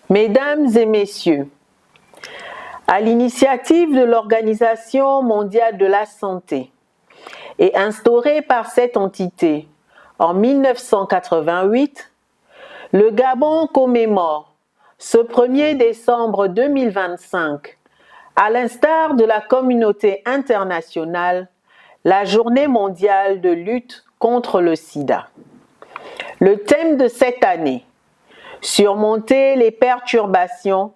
Mesdames et messieurs, à l'initiative de l'Organisation mondiale de la santé et instaurée par cette entité en 1988, le Gabon commémore ce 1er décembre 2025, à l'instar de la communauté internationale, la Journée mondiale de lutte contre le sida. Le thème de cette année: surmonter les perturbations,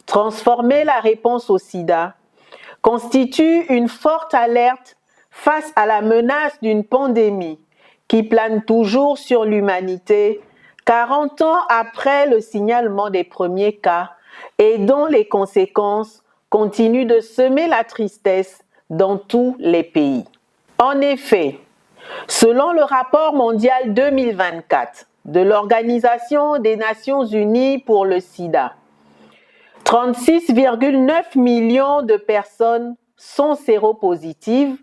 transformer la réponse au sida, constitue une forte alerte face à la menace d'une pandémie qui plane toujours sur l'humanité 40 ans après le signalement des premiers cas et dont les conséquences continuent de semer la tristesse dans tous les pays. En effet, selon le rapport mondial 2024 de l'Organisation des Nations Unies pour le sida, 36,9 millions de personnes sont séropositives,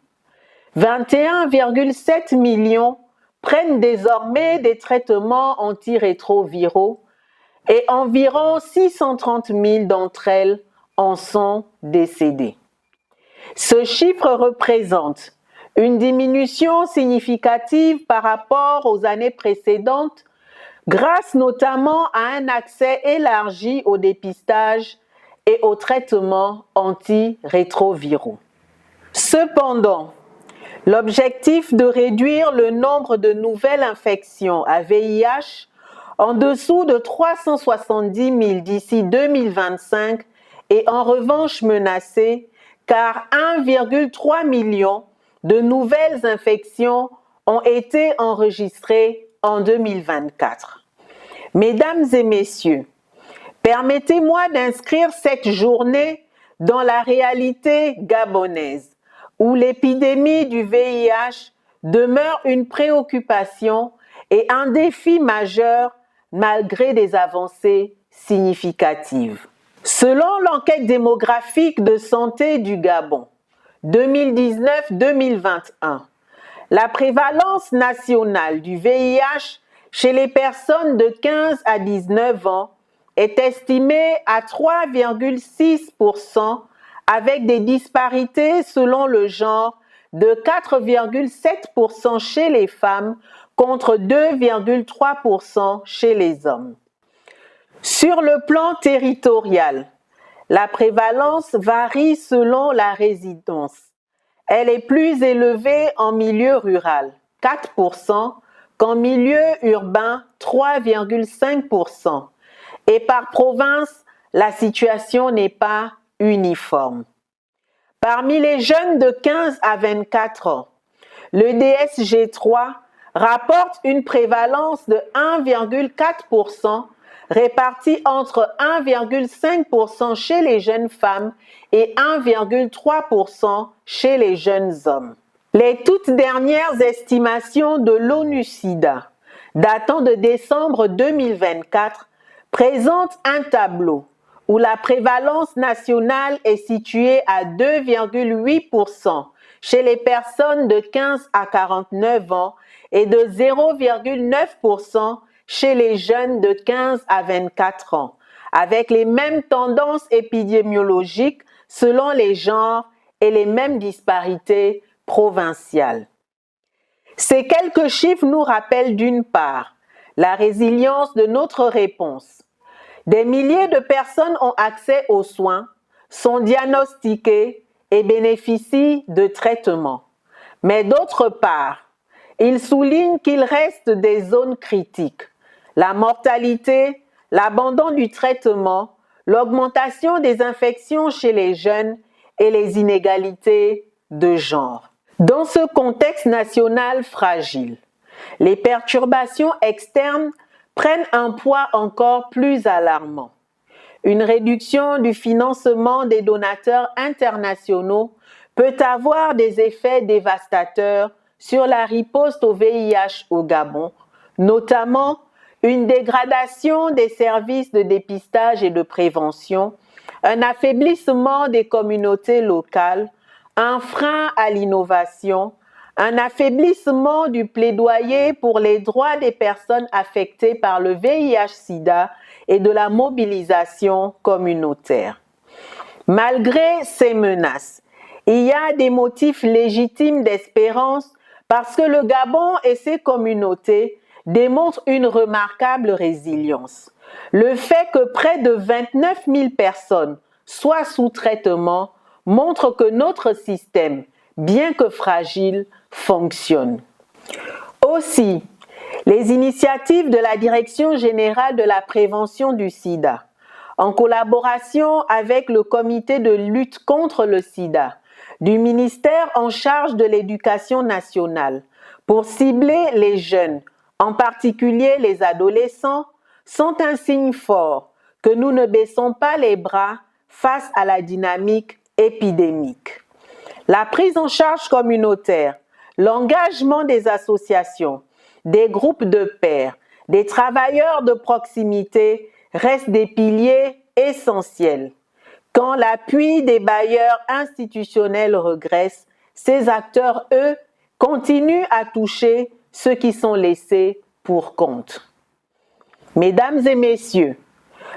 21,7 millions prennent désormais des traitements antirétroviraux et environ 630 000 d'entre elles en sont décédées. Ce chiffre représente une diminution significative par rapport aux années précédentes, grâce notamment à un accès élargi au dépistage et aux traitements antirétroviraux. Cependant, l'objectif de réduire le nombre de nouvelles infections à VIH en dessous de 370 000 d'ici 2025 est en revanche menacé, car 1,3 million de nouvelles infections ont été enregistrées en 2024. Mesdames et messieurs, permettez-moi d'inscrire cette journée dans la réalité gabonaise, où l'épidémie du VIH demeure une préoccupation et un défi majeur malgré des avancées significatives. Selon l'enquête démographique de santé du Gabon 2019-2021, la prévalence nationale du VIH chez les personnes de 15 à 19 ans est estimée à 3,6%, avec des disparités selon le genre de 4,7% chez les femmes contre 2,3% chez les hommes. Sur le plan territorial, la prévalence varie selon la résidence. Elle est plus élevée en milieu rural, 4%, qu'en milieu urbain, 3,5%. Et par province, la situation n'est pas uniforme. Parmi les jeunes de 15 à 24 ans, le DSG3 rapporte une prévalence de 1,4%, répartie entre 1,5% chez les jeunes femmes et 1,3% chez les jeunes hommes. Les toutes dernières estimations de l'ONU-SIDA, datant de décembre 2024, présentent un tableau où la prévalence nationale est située à 2,8% chez les personnes de 15 à 49 ans et de 0,9% chez les jeunes de 15 à 24 ans, avec les mêmes tendances épidémiologiques selon les genres et les mêmes disparités provinciales. Ces quelques chiffres nous rappellent d'une part la résilience de notre réponse. Des milliers de personnes ont accès aux soins, sont diagnostiquées et bénéficient de traitements. Mais d'autre part, ils soulignent qu'il reste des zones critiques: la mortalité, l'abandon du traitement, l'augmentation des infections chez les jeunes et les inégalités de genre. Dans ce contexte national fragile, les perturbations externes prennent un poids encore plus alarmant. Une réduction du financement des donateurs internationaux peut avoir des effets dévastateurs sur la riposte au VIH au Gabon, notamment une dégradation des services de dépistage et de prévention, un affaiblissement des communautés locales, un frein à l'innovation, un affaiblissement du plaidoyer pour les droits des personnes affectées par le VIH-Sida et de la mobilisation communautaire. Malgré ces menaces, il y a des motifs légitimes d'espérance parce que le Gabon et ses communautés démontrent une remarquable résilience. Le fait que près de 29 000 personnes soient sous traitement montre que notre système, bien que fragile, fonctionne. Aussi, les initiatives de la Direction générale de la prévention du sida, en collaboration avec le comité de lutte contre le sida, du ministère en charge de l'Éducation nationale, pour cibler les jeunes, en particulier les adolescents, sont un signe fort que nous ne baissons pas les bras face à la dynamique épidémique. La prise en charge communautaire, l'engagement des associations, des groupes de pairs, des travailleurs de proximité restent des piliers essentiels. Quand l'appui des bailleurs institutionnels regresse, ces acteurs, eux, continuent à toucher ceux qui sont laissés pour compte. Mesdames et messieurs,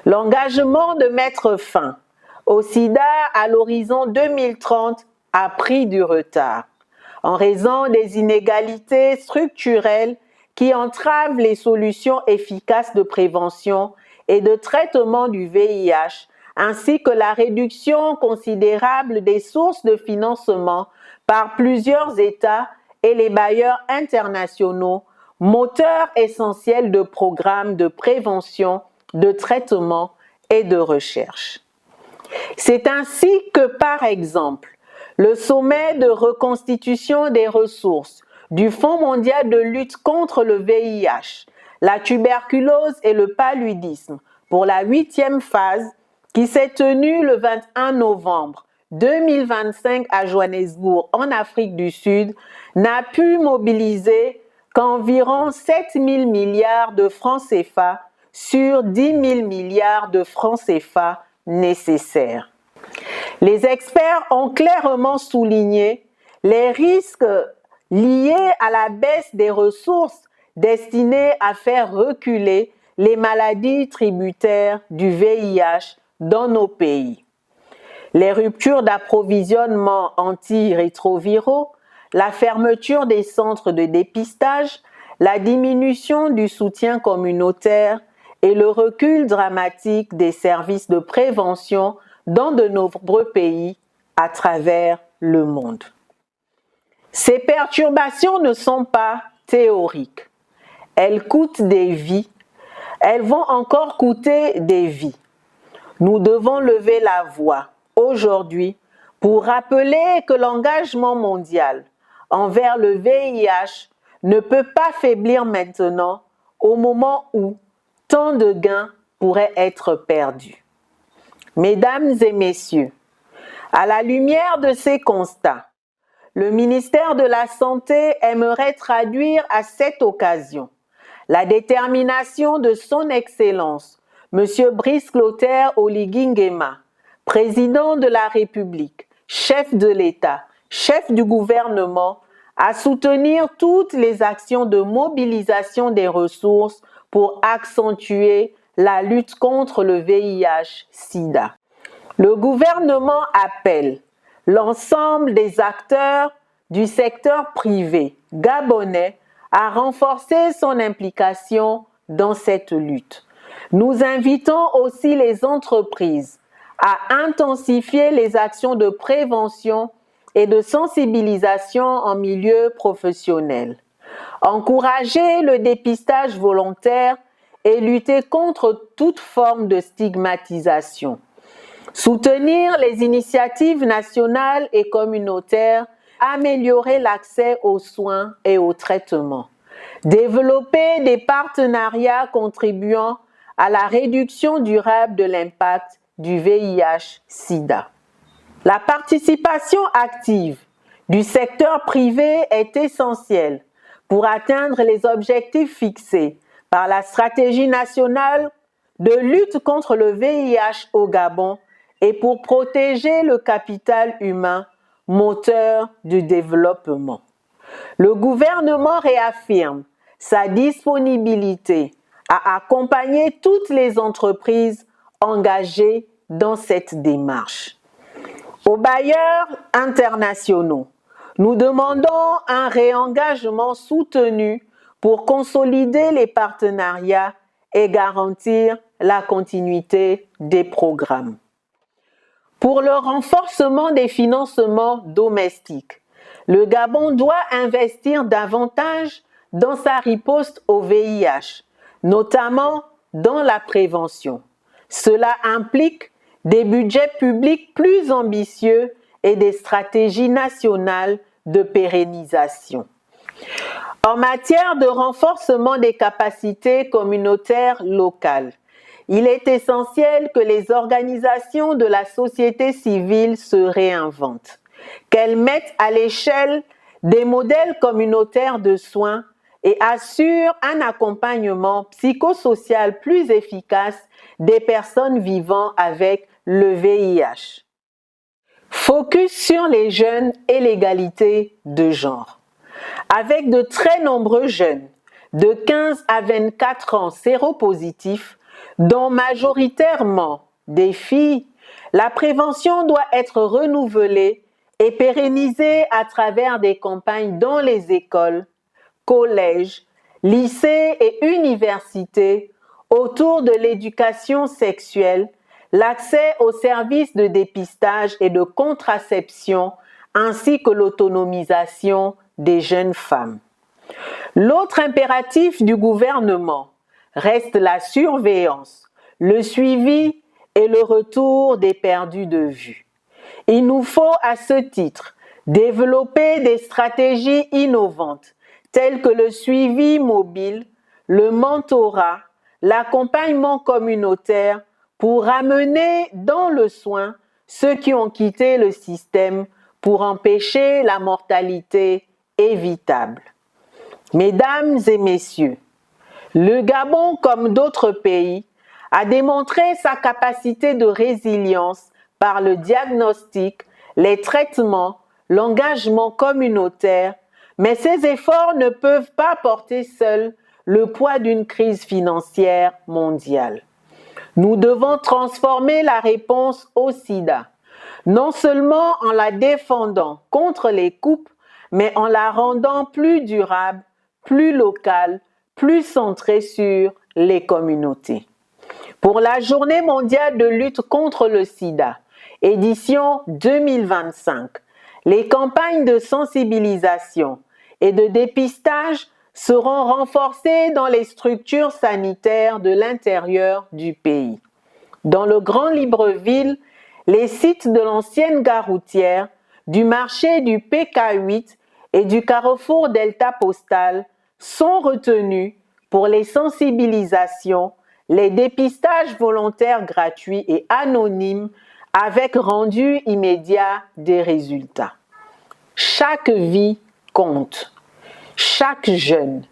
l'engagement de mettre fin au sida à l'horizon 2030 a pris du retard en raison des inégalités structurelles qui entravent les solutions efficaces de prévention et de traitement du VIH, ainsi que la réduction considérable des sources de financement par plusieurs États et les bailleurs internationaux, moteurs essentiels de programmes de prévention, de traitement et de recherche. C'est ainsi que, par exemple, le sommet de reconstitution des ressources du Fonds mondial de lutte contre le VIH, la tuberculose et le paludisme pour la 8e phase qui s'est tenue le 21 novembre 2025 à Johannesburg en Afrique du Sud n'a pu mobiliser qu'environ 7 000 milliards de francs CFA sur 10 000 milliards de francs CFA nécessaires. Les experts ont clairement souligné les risques liés à la baisse des ressources destinées à faire reculer les maladies tributaires du VIH dans nos pays. Les ruptures d'approvisionnement antirétroviraux, la fermeture des centres de dépistage, la diminution du soutien communautaire et le recul dramatique des services de prévention dans de nombreux pays à travers le monde. Ces perturbations ne sont pas théoriques. Elles coûtent des vies. Elles vont encore coûter des vies. Nous devons lever la voix aujourd'hui pour rappeler que l'engagement mondial envers le VIH ne peut pas faiblir maintenant au moment où tant de gains pourraient être perdus. Mesdames et messieurs, à la lumière de ces constats, le ministère de la Santé aimerait traduire à cette occasion la détermination de son Excellence, M. Brice Clotaire Oligui Nguema, président de la République, chef de l'État, chef du gouvernement, à soutenir toutes les actions de mobilisation des ressources pour accentuer la lutte contre le VIH-Sida. Le gouvernement appelle l'ensemble des acteurs du secteur privé gabonais à renforcer son implication dans cette lutte. Nous invitons aussi les entreprises à intensifier les actions de prévention et de sensibilisation en milieu professionnel, encourager le dépistage volontaire et lutter contre toute forme de stigmatisation. Soutenir les initiatives nationales et communautaires, améliorer l'accès aux soins et aux traitements. Développer des partenariats contribuant à la réduction durable de l'impact du VIH-Sida. La participation active du secteur privé est essentielle pour atteindre les objectifs fixés par la stratégie nationale de lutte contre le VIH au Gabon et pour protéger le capital humain, moteur du développement. Le gouvernement réaffirme sa disponibilité à accompagner toutes les entreprises engagées dans cette démarche. Aux bailleurs internationaux, nous demandons un réengagement soutenu pour consolider les partenariats et garantir la continuité des programmes. Pour le renforcement des financements domestiques, le Gabon doit investir davantage dans sa riposte au VIH, notamment dans la prévention. Cela implique des budgets publics plus ambitieux et des stratégies nationales de pérennisation. En matière de renforcement des capacités communautaires locales, il est essentiel que les organisations de la société civile se réinventent, qu'elles mettent à l'échelle des modèles communautaires de soins et assurent un accompagnement psychosocial plus efficace des personnes vivant avec le VIH. Focus sur les jeunes et l'égalité de genre. Avec de très nombreux jeunes de 15 à 24 ans séropositifs, dont majoritairement des filles, la prévention doit être renouvelée et pérennisée à travers des campagnes dans les écoles, collèges, lycées et universités autour de l'éducation sexuelle, l'accès aux services de dépistage et de contraception, ainsi que l'autonomisation des jeunes femmes. L'autre impératif du gouvernement reste la surveillance, le suivi et le retour des perdus de vue. Il nous faut à ce titre développer des stratégies innovantes telles que le suivi mobile, le mentorat, l'accompagnement communautaire pour ramener dans le soin ceux qui ont quitté le système pour empêcher la mortalité évitable. Mesdames et messieurs, le Gabon, comme d'autres pays, a démontré sa capacité de résilience par le diagnostic, les traitements, l'engagement communautaire, mais ces efforts ne peuvent pas porter seuls le poids d'une crise financière mondiale. Nous devons transformer la réponse au sida, non seulement en la défendant contre les coupes, mais en la rendant plus durable, plus locale, plus centrée sur les communautés. Pour la Journée mondiale de lutte contre le sida, édition 2025, les campagnes de sensibilisation et de dépistage seront renforcées dans les structures sanitaires de l'intérieur du pays. Dans le Grand Libreville, les sites de l'ancienne gare routière, du marché du PK8 et du carrefour Delta Postal sont retenus pour les sensibilisations, les dépistages volontaires gratuits et anonymes avec rendu immédiat des résultats. Chaque vie compte. Chaque jeune,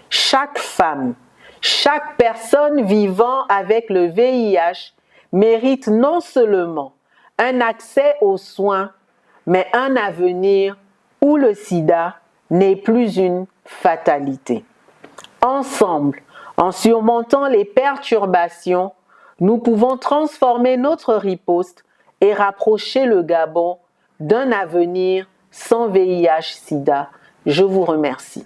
chaque femme, chaque personne vivant avec le VIH mérite non seulement un accès aux soins, mais un avenir où le sida n'est plus une fatalité. Ensemble, en surmontant les perturbations, nous pouvons transformer notre riposte et rapprocher le Gabon d'un avenir sans VIH-Sida. Je vous remercie.